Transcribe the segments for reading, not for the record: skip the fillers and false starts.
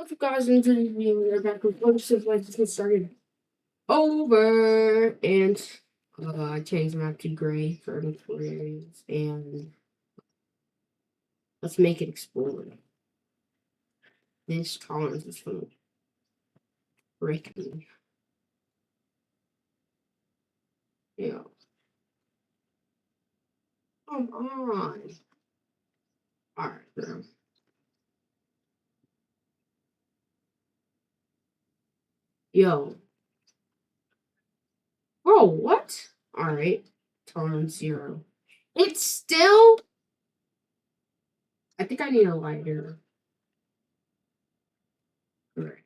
What's up, guys? Into the video, we're back with Wicso Renewed started over, and I changed the map to gray for urban areas, and let's make it explore. This tolerance is gonna break me. Yeah. Come on. Alright, bro. Yo. Bro, what? Alright. Tolerance 0. It's still. I think I need a lighter. Alright.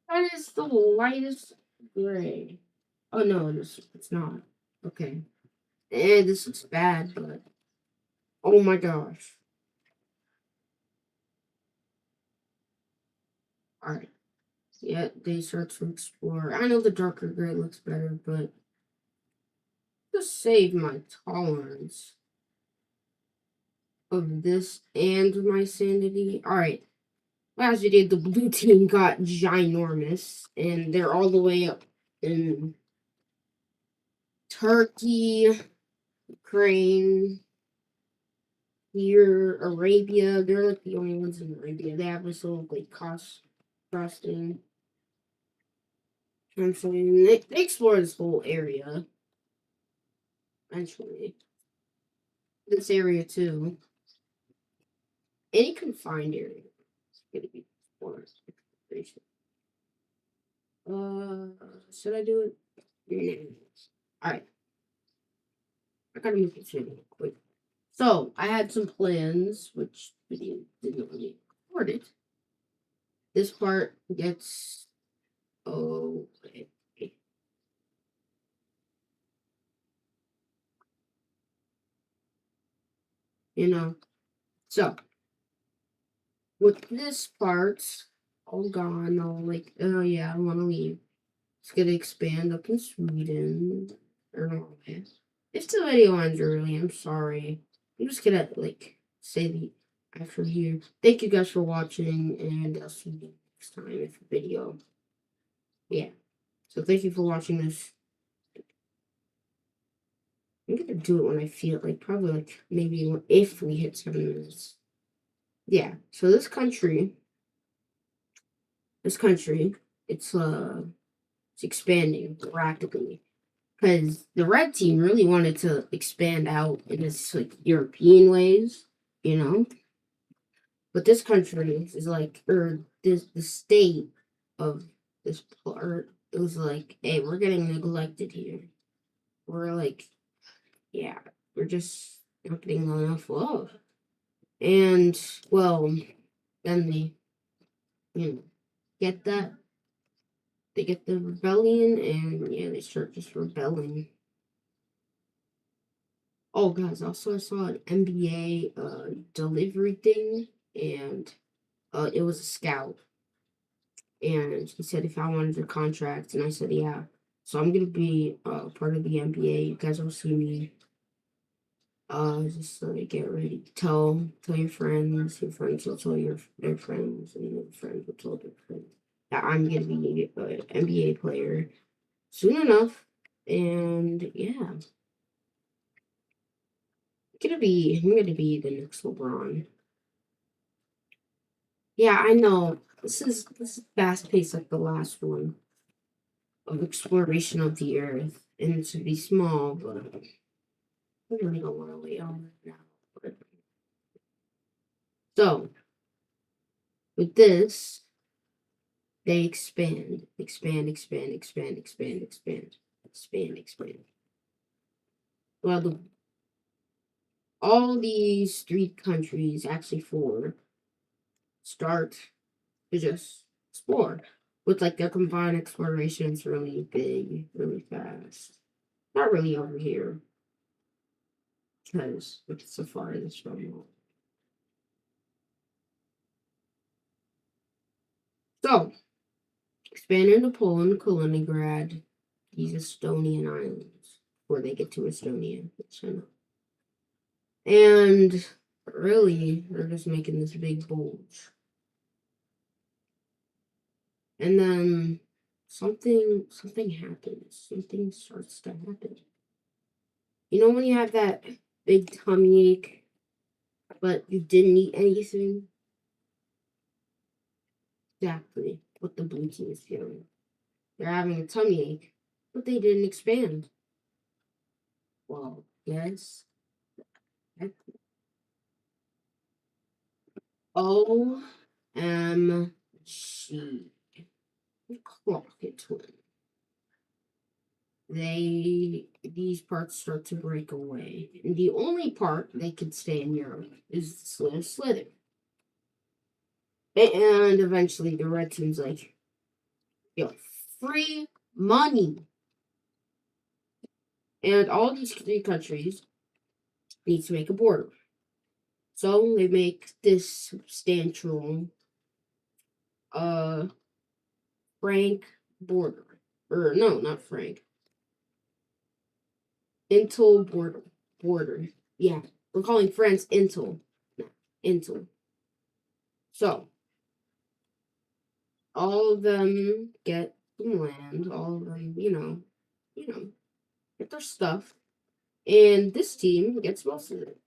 That is the lightest gray. Oh no, it's not. Okay. This looks bad, but oh my gosh. Alright. Yeah, they start to explore. I know the darker gray looks better, but just save my tolerance of this and my sanity. Alright. Last video, the blue team got ginormous, and they're all the way up in Turkey, Ukraine, here, Arabia. They're like the only ones in Arabia. They have this little like crossing. I'm saying they explore this whole area. Eventually. This area too. Any confined area is gonna be explored. Should I do it? Alright. I gotta move this video quick. So I had some plans, which video didn't really record it. This part gets okay. You know. So with this part all gone, all like, oh yeah, I wanna leave. It's gonna expand up in Sweden or Norway. If the video ends early, I'm sorry. I'm just gonna like say the after here. Thank you guys for watching, and I'll see you next time with a video. Yeah. So thank you for watching this. I'm gonna do it when I feel like probably like maybe if we hit 7 minutes. Yeah. So this country, it's expanding rapidly. Because the red team really wanted to expand out in this like European ways, you know. But this country is like, or the state of this part, it was like, hey, we're getting neglected here. We're like, yeah, we're just not getting enough love. And well, then they, get that. They get the rebellion, and yeah, they start just rebelling. Oh, guys, also I saw an NBA delivery thing, and it was a scout. And he said if I wanted a contract, and I said, yeah. So I'm going to be part of the NBA. You guys will see me. Just get ready. Tell your friends will tell their friends, and their friends will tell their friends that I'm going to be an NBA player soon enough. And yeah. I'm gonna be the next LeBron. Yeah, I know. This is fast paced like the last one of exploration of the earth. And it should be small, but I really don't want to wait on it now. But... So with this, they expand. Well, all these 3 countries, actually 4, start to just explore. With like their combined exploration, it's really big, really fast. Not really over here, because it's so far this from. So, expand into Poland, Kaliningrad, these Estonian islands, before they get to Estonia, which I know. And really, they're just making this big bulge. And then something happens. Something starts to happen. You know when you have that big tummy ache, but you didn't eat anything? Exactly what the blue team is feeling. They're having a tummy ache, but they didn't expand. Well, yes. OMG. Clock it, twin. These parts start to break away. And the only part they could stay in Europe is the slither. And eventually the red team's like, yo, free money. And all these three countries need to make a border. So they make this substantial franc border. Or no, not franc. Intel border. Yeah. We're calling France Intel. No, Intel. So all of them get some land, all of them, get their stuff. And this team gets most of it.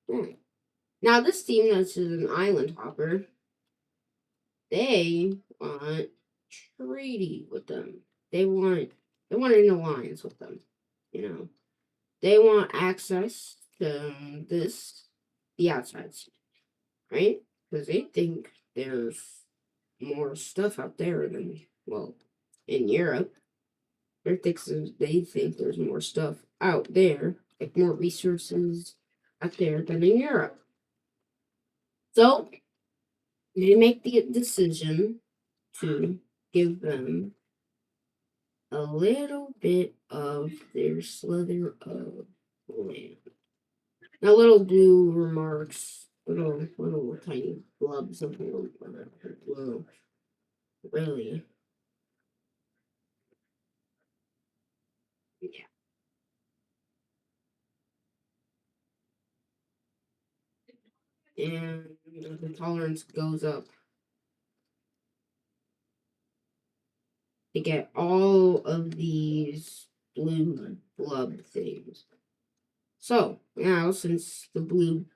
Yeah. Now this team that's an island hopper, they want treaty with them. They want an alliance with them. You know. They want access to the outside sea, right? Because they think there's more stuff out there than, well, in Europe. They think there's more stuff out there, like more resources out there than in Europe. So they make the decision to give them a little bit of their slither of land. Now, little blue remarks, little tiny blobs of blue, really, yeah. And the tolerance goes up to get all of these blue blub things. So now, since the blue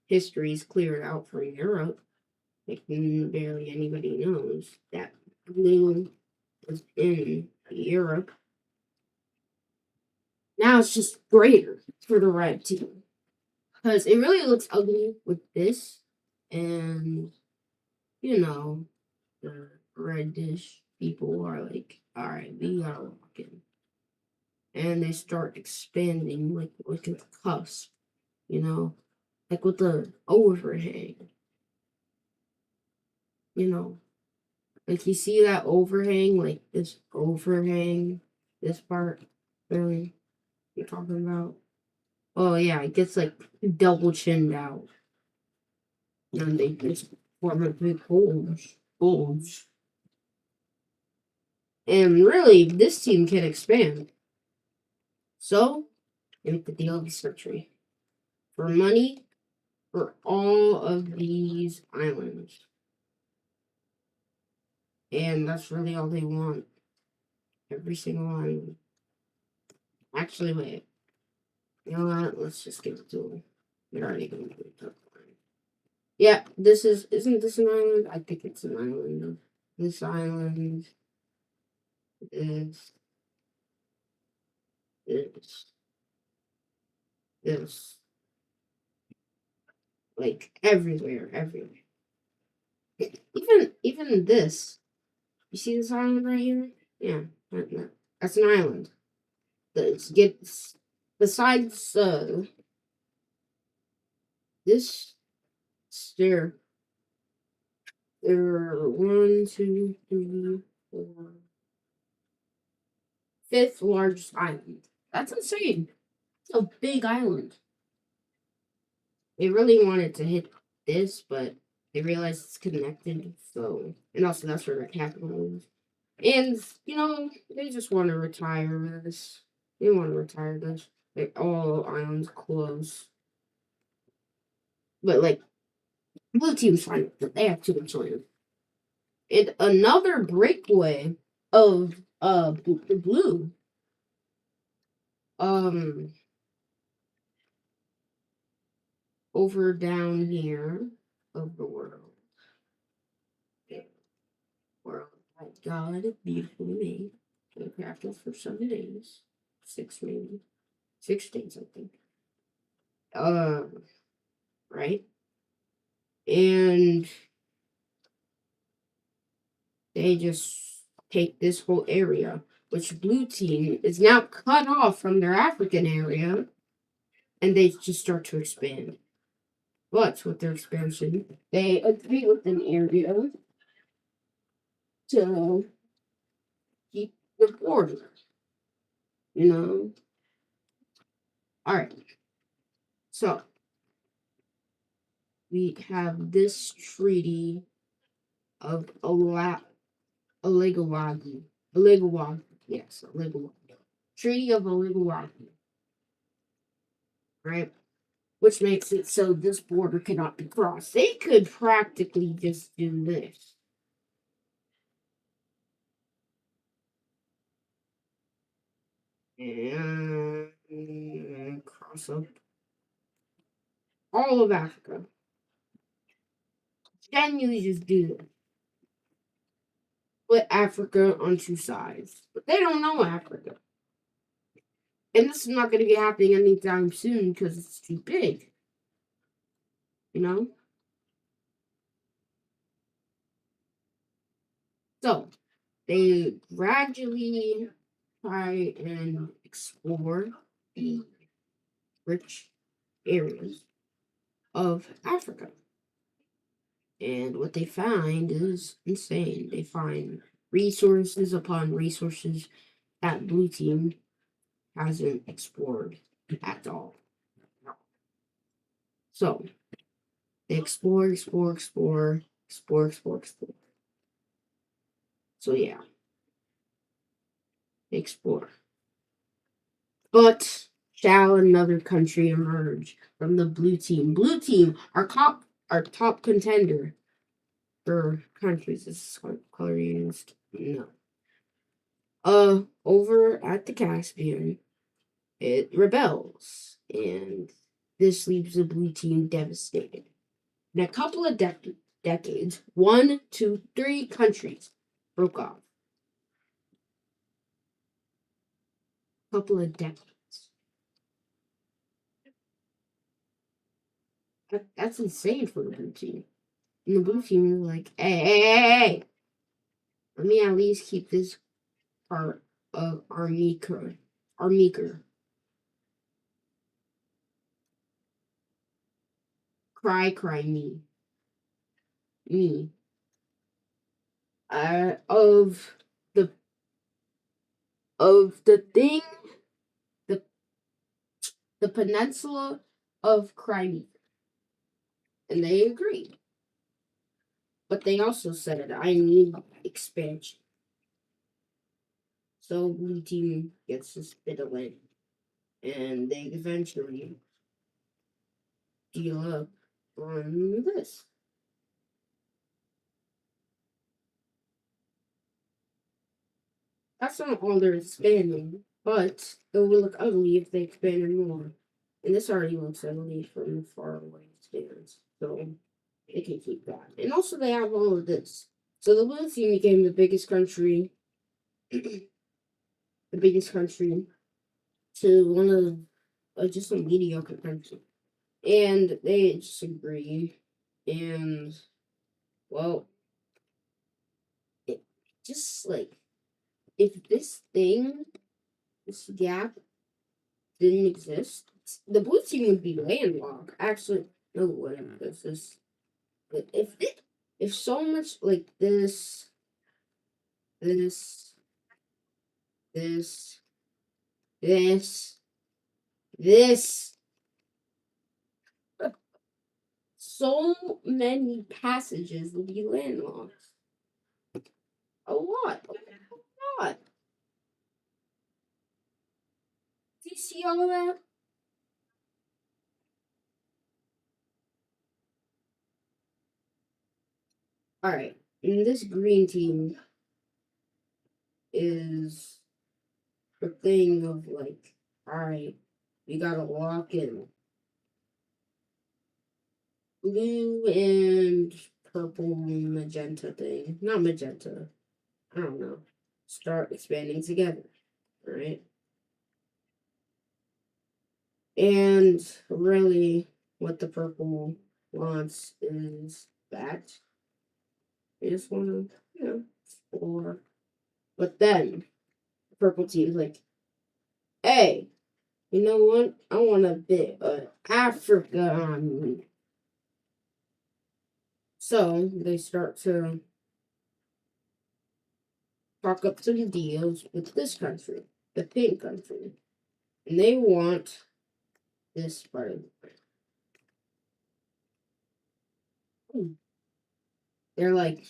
history is cleared out for Europe, like barely anybody knows that blue was in Europe. Now it's just greater for the red team because it really looks ugly with this, and the reddish people are like, all right, we gotta lock in, and they start expanding like at the cusp, you know, like with the overhang, you know, like you see that overhang, like this overhang, this part, really, you're talking about. Oh yeah, it gets like double chinned out. And they just form a big bulge. And really, this team can expand. So, they make the deal of the century. For money, for all of these islands. And that's really all they want. Every single island. Actually, wait. You know what? Let's just give it to them. They're already going to do it. Yeah, isn't this an island? I think it's an island. This island is this, this, like everywhere. Even this. You see this island right here? Yeah, that's an island. That gets besides this there there are one, two, three, four, fifth largest island. That's insane. It's a big island. They really wanted to hit this, but they realized it's connected. So, and also that's where their capital is. And they just want to retire this. They want to retire this. Like all islands close. But like blue team's fine, but they have too much land. And another breakaway of the blue um over down here of the world. World, my God, beautifully made. Been crafted for 7 days, 6 maybe 6 days, I think. Right, and they just take this whole area, which blue team is now cut off from their African area, and they just start to expand. But with their expansion, they agree with an area to keep the border. You know. All right. So we have this treaty of Oligawagi. Oligawagi. Yes, Oligawagi. Treaty of Oligawagi. Right? Which makes it so this border cannot be crossed. They could practically just do this. And cross up all of Africa. Genuinely just do this. Split Africa on two sides. But they don't know Africa. And this is not going to be happening anytime soon because it's too big. You know? So, they gradually try and explore the rich areas of Africa. And what they find is insane. They find resources upon resources that blue team hasn't explored at all. So they explore. So yeah, they explore. But shall another country emerge from the blue team? Blue team, our top contender for countries. Is color used? No. Over at the Caspian, it rebels, and this leaves the blue team devastated. In a couple of decades, 1, 2, 3 countries broke off. Couple of decades. That's insane for the blue team. And the blue team is like, hey, let me at least keep this part of our meeker. Cry me. Of the thing, the peninsula of Crimea. And they agreed. But they also said, I need expansion. So blue team gets this bit of land. And they eventually deal up on this. That's not all they're expanding, but it will look ugly if they expanded more. And this already looks ugly from far away stands. So they can keep that. And also they have all of this. So the blue team became the biggest country to one of just a mediocre country. And they just agree. And well, it just like if this gap didn't exist, the blue team would be landlocked. Actually, no, whatever this is. If so much like this, this, this, this, so many passages will be landlocked. A lot. A lot. Do you see all of that? Alright. And this green team is the thing of like, alright, we gotta lock in blue and purple magenta thing. Not magenta. I don't know. Start expanding together. Right? And really what the purple wants is that. They just wanna, explore. But then the purple team's like, hey, you know what? I want a bit of Africa on me. So they start to talk up some deals with this country, the pink country. And they want this part of the They're like,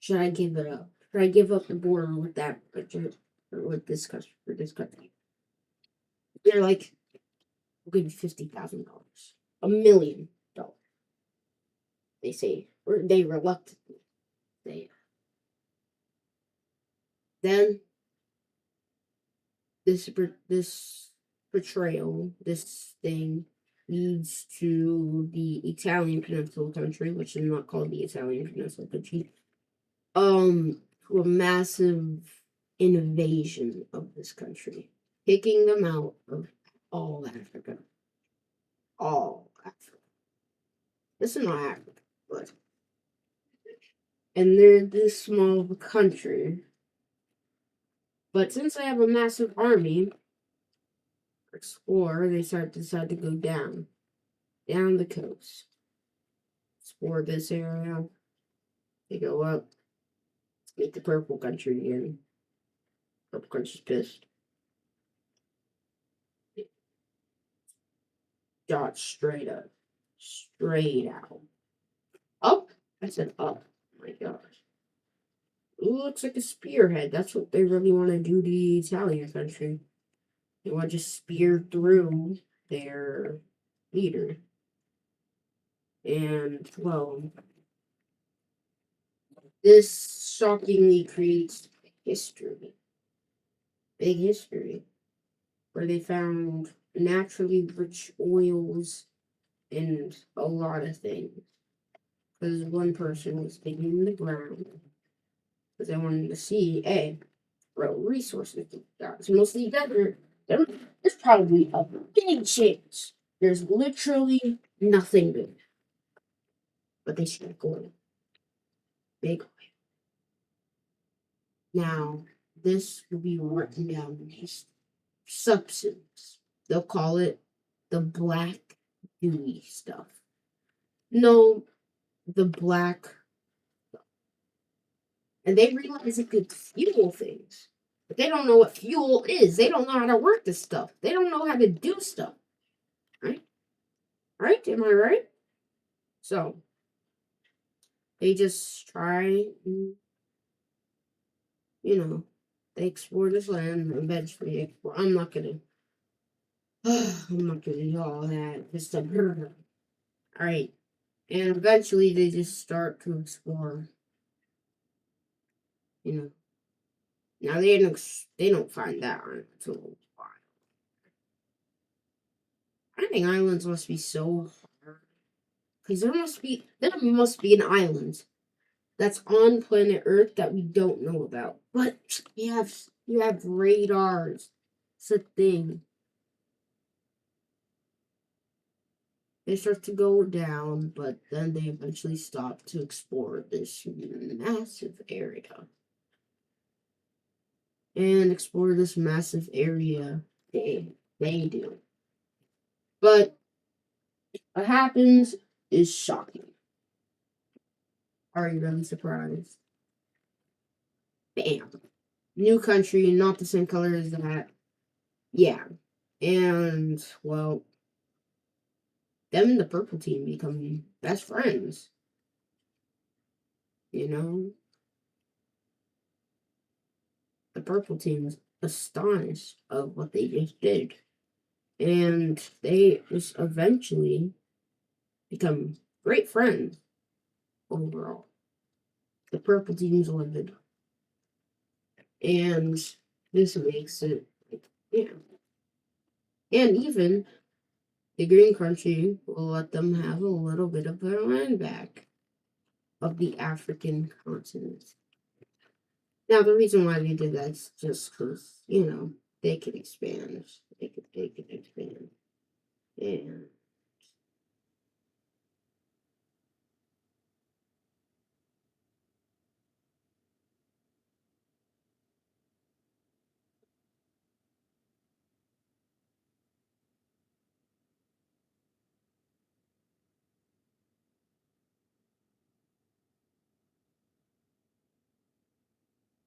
should I give it up? Should I give up the border with that country or with this country for this country? They're like, I'll give you $50,000. $1,000,000. They say, or they reluctantly say. Then this betrayal, this thing leads to the Italian Peninsula country, which is not called the Italian Peninsula country, to a massive invasion of this country, kicking them out of all Africa. All Africa. This is not Africa, but and they're this small of a country. But since they have a massive army, explore, they decide to go down the coast, explore this area. They go up, meet the purple country again. Purple country's pissed. Shot straight up, straight out, up. I said up. Oh my gosh. Ooh, looks like a spearhead. That's what they really want to do to the Italian country. They want to just spear through their leader. And, well, this shockingly creates history. Big history. Where they found naturally rich oils and a lot of things. Because one person was digging in the ground. Because they wanted to see, hey, what resources they got. It's mostly desert. There's probably a big chance there's literally nothing good. But they struck oil. Big oil. Now, this will be written down in history. Substance. They'll call it the black gooey stuff. No, the black. And they realize it could fuel things. But they don't know what fuel is. They don't know how to work this stuff. They don't know how to do stuff. Right? Right? Am I right? So, they just try and, they explore this land and eventually explore. I'm not gonna do all that. Just alright. And eventually they just start to explore. Now they don't find that until a while. Finding islands must be so hard. Because there must be an island that's on planet Earth that we don't know about. But you have radars. It's a thing. They start to go down, but then they eventually stop to explore this massive area. And explore this massive area. They do. But what happens is shocking. Are you really surprised? Bam. New country, not the same color as that. Yeah. And, well, them and the purple team become best friends. The purple team is astonished of what they just did. And they just eventually become great friends overall. the purple team's livid. And this makes it, yeah. And even the green country will let them have a little bit of their land back of the African continent. Now, the reason why they did that is just because, they could expand. They could expand. And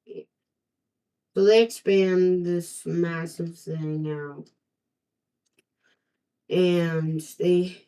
yeah. So they expand this massive thing out. And they